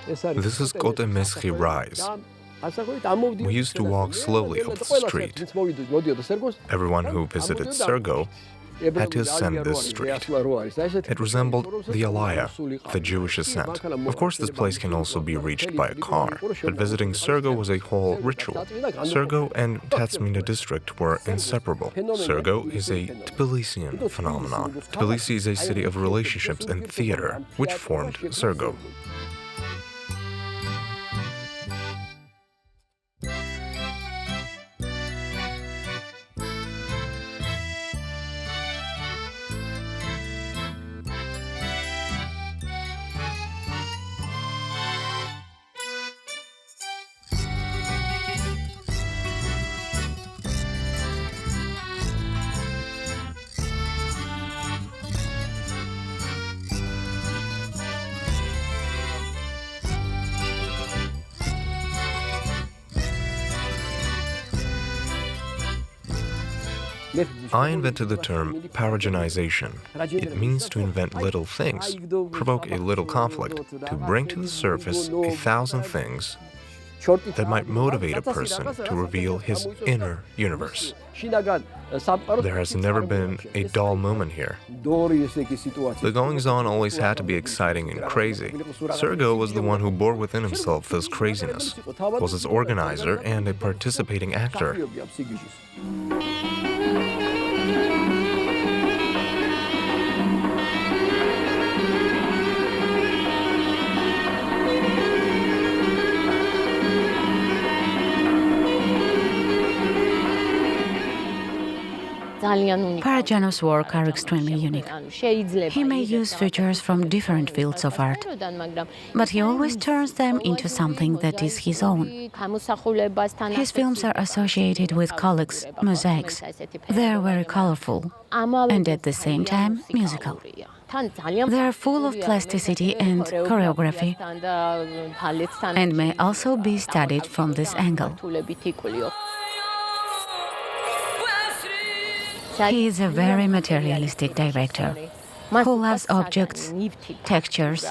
This is Kotemeschi Rise. We used to walk slowly up the street. Everyone who visited Surgo had to ascend this street. It resembled the Alaya, the Jewish ascent. Of course, this place can also be reached by a car, but visiting Surgo was a whole ritual. Surgo and Tatsmina district were inseparable. Surgo is a Tbilisian phenomenon. Tbilisi is a city of relationships and theater, which formed Surgo. I invented the term Parajanization. It means to invent little things, provoke a little conflict, to bring to the surface 1,000 things that might motivate a person to reveal his inner universe. There has never been a dull moment here. The goings-on always had to be exciting and crazy. Surgo was the one who bore within himself this craziness, was its organizer and a participating actor. Parajanov's work are extremely unique. He may use features from different fields of art, but he always turns them into something that is his own. His films are associated with colics, mosaics. They are very colorful and at the same time musical. They are full of plasticity and choreography and may also be studied from this angle. He is a very materialistic director who loves objects, textures,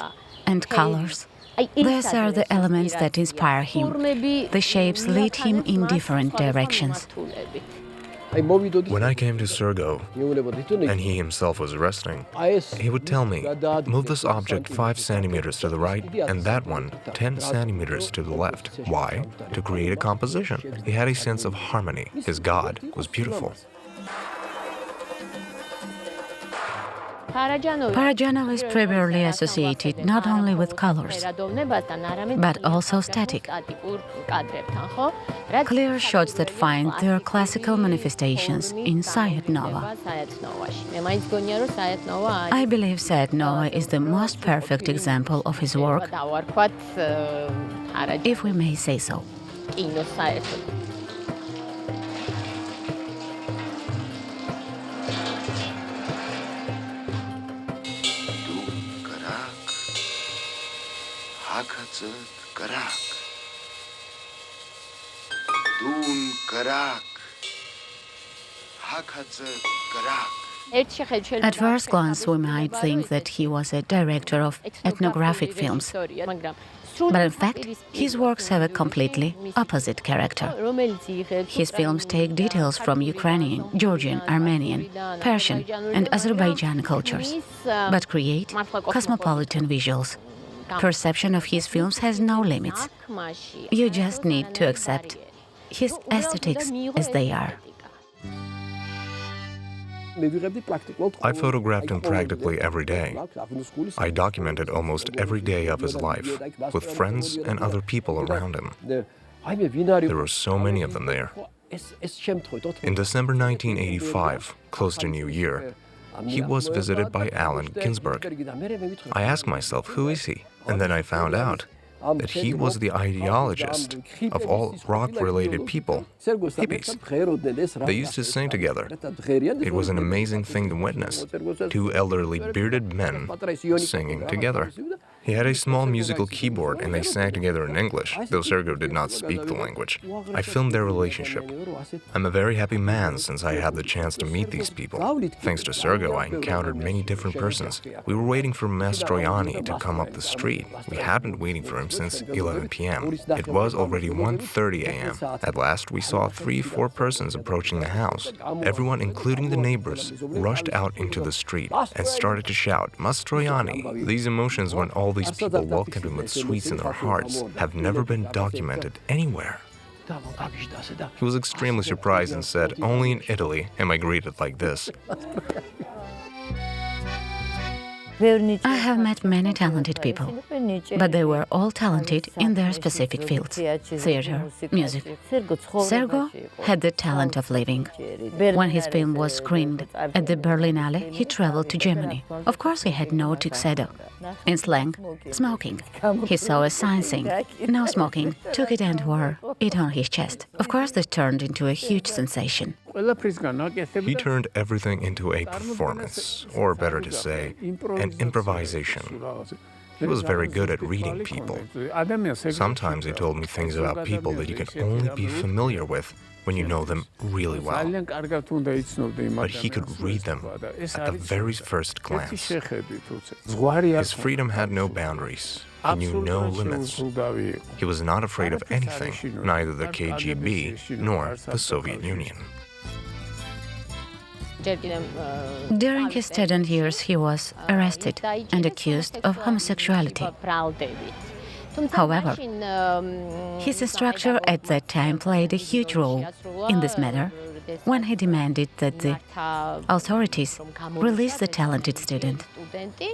and colors. These are the elements that inspire him. The shapes lead him in different directions. When I came to Surgo, and he himself was resting, he would tell me, move this object 5 centimeters to the right, and that one 10 centimeters to the left. Why? To create a composition. He had a sense of harmony. His God was beautiful. Parajanov is primarily associated not only with colors, but also static. Clear shots that find their classical manifestations in Sayat Nova. I believe Sayat Nova is the most perfect example of his work, if we may say so. At first glance, we might think that he was a director of ethnographic films. But in fact, his works have a completely opposite character. His films take details from Ukrainian, Georgian, Armenian, Persian, and Azerbaijani cultures, but create cosmopolitan visuals. Perception of his films has no limits. You just need to accept his aesthetics as they are. I photographed him practically every day. I documented almost every day of his life, with friends and other people around him. There were so many of them there. In December 1985, close to New Year, he was visited by Allen Ginsberg. I asked myself, who is he? And then I found out that he was the ideologist of all rock-related people, hippies. They used to sing together. It was an amazing thing to witness, 2 elderly bearded men singing together. He had a small musical keyboard and they sang together in English, though Sergo did not speak the language. I filmed their relationship. I'm a very happy man since I had the chance to meet these people. Thanks to Sergo, I encountered many different persons. We were waiting for Mastroianni to come up the street. We had been waiting for him since 11 p.m. It was already 1:30 a.m. At last, we saw 3-4 persons approaching the house. Everyone, including the neighbors, rushed out into the street and started to shout, "Mastroianni!" These emotions when all these people welcomed him with sweets in their hearts have never been documented anywhere. He was extremely surprised and said, "Only in Italy am I greeted like this." I have met many talented people, but they were all talented in their specific fields: theater, music. Sergo had the talent of living. When his film was screened at the Berlinale, he traveled to Germany. Of course, he had no tuxedo. In slang, smoking. He saw a sign saying, "No smoking," took it and wore it on his chest. Of course, this turned into a huge sensation. He turned everything into a performance, or better to say, an improvisation. He was very good at reading people. Sometimes he told me things about people that you can only be familiar with when you know them really well. But he could read them at the very first glance. His freedom had no boundaries. He knew no limits. He was not afraid of anything, neither the KGB nor the Soviet Union. During his student years, he was arrested and accused of homosexuality. However, his instructor at that time played a huge role in this matter when he demanded that the authorities release the talented student.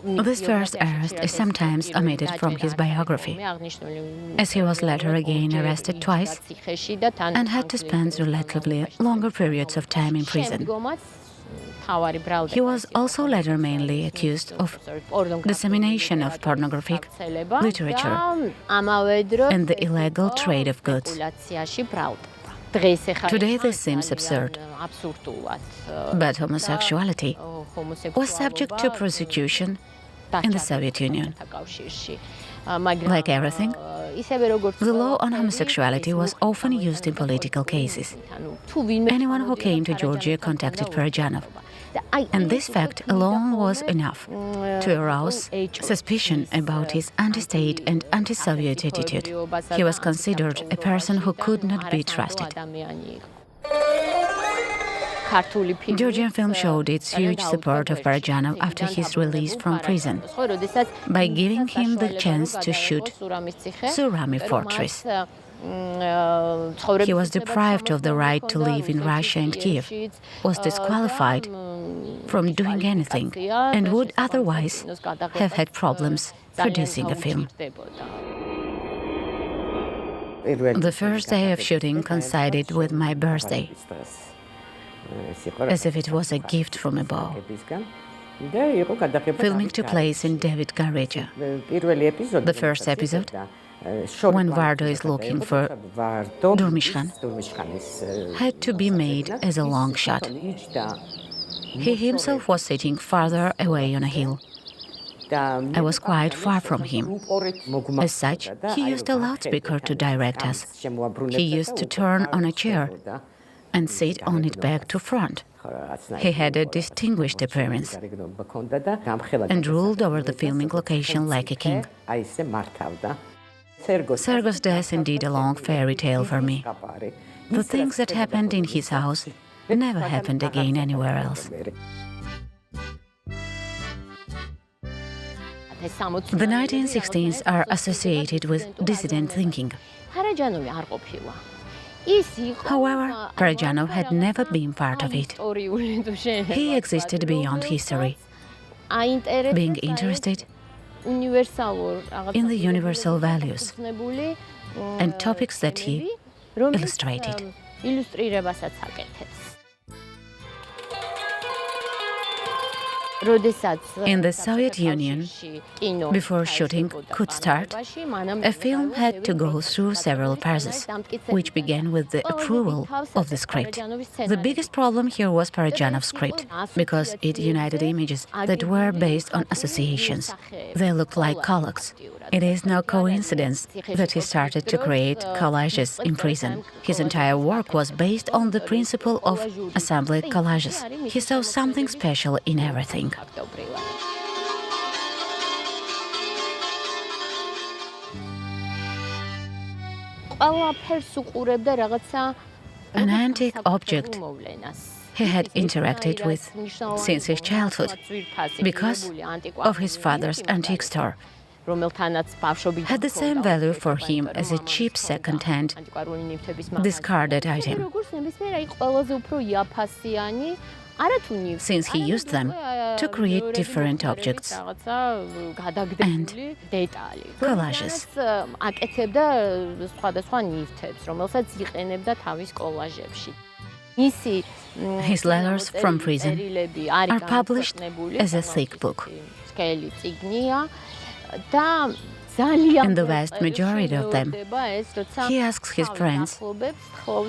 This first arrest is sometimes omitted from his biography, as he was later again arrested twice and had to spend relatively longer periods of time in prison. He was also later mainly accused of dissemination of pornographic literature and the illegal trade of goods. Today this seems absurd, but homosexuality was subject to prosecution in the Soviet Union. Like everything, the law on homosexuality was often used in political cases. Anyone who came to Georgia contacted Parajanov, and this fact alone was enough to arouse suspicion about his anti-state and anti-Soviet attitude. He was considered a person who could not be trusted. Georgian film showed its huge support of Parajanov after his release from prison by giving him the chance to shoot Surami Fortress. He was deprived of the right to live in Russia and Kiev, was disqualified from doing anything, and would otherwise have had problems producing a film. The first day of shooting coincided with my birthday, as if it was a gift from above. Filming took place in David Gareja. The first episode, when Vardo is looking for Durmishkhan, had to be made as a long shot. He himself was sitting farther away on a hill. I was quite far from him. As such, he used a loudspeaker to direct us. He used to turn on a chair and sit on it back to front. He had a distinguished appearance and ruled over the filming location like a king. Sergo's death indeed a long fairy tale for me. The things that happened in his house never happened again anywhere else. The 1960s are associated with dissident thinking. However, Parajanov had never been part of it. He existed beyond history, being interested in the universal values and topics that he illustrated. In the Soviet Union, before shooting could start, a film had to go through several passes, which began with the approval of the script. The biggest problem here was Parajanov's script, because it united images that were based on associations. They looked like colloques. It is no coincidence that he started to create collages in prison. His entire work was based on the principle of assembled collages. He saw something special in everything. An antique object he had interacted with since his childhood because of his father's antique store had the same value for him as a cheap second-hand, discarded item, since he used them to create different objects and collages. His letters from prison are published as a thick book. In the vast majority of them, he asks his friends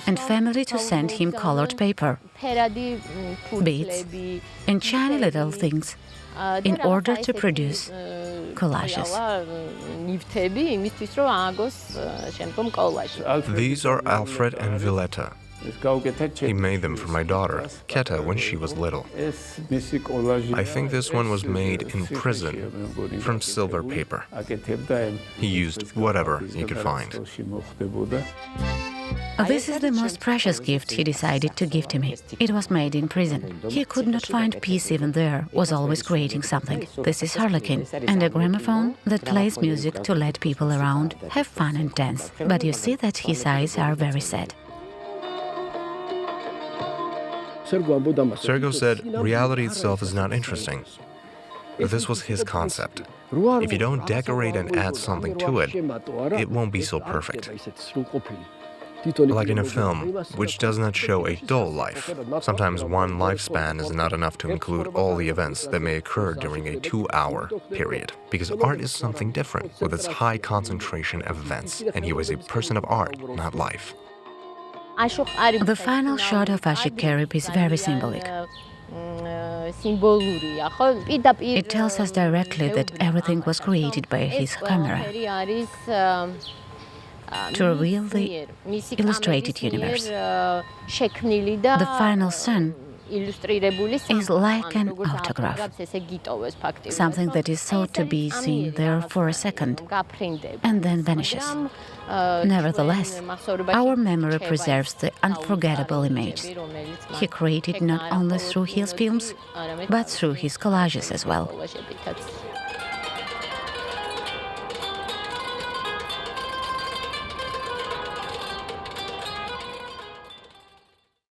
and family to send him colored paper, beads, and shiny little things in order to produce collages. These are Alfred and Violetta. He made them for my daughter, Keta, when she was little. I think this one was made in prison from silver paper. He used whatever he could find. This is the most precious gift he decided to give to me. It was made in prison. He could not find peace even there, was always creating something. This is Harlequin, and a gramophone that plays music to let people around have fun and dance. But you see that his eyes are very sad. Sergo said reality itself is not interesting. This was his concept. If you don't decorate and add something to it, it won't be so perfect. Like in a film, which does not show a dull life. Sometimes one lifespan is not enough to include all the events that may occur during a 2-hour period, because art is something different, with its high concentration of events, and he was a person of art, not life. The final shot of Ashik Karib is very symbolic. It tells us directly that everything was created by his camera to reveal the illustrated universe. The final sun is like an autograph, something that is thought to be seen there for a second and then vanishes. Nevertheless, our memory preserves the unforgettable image he created not only through his films, but through his collages as well.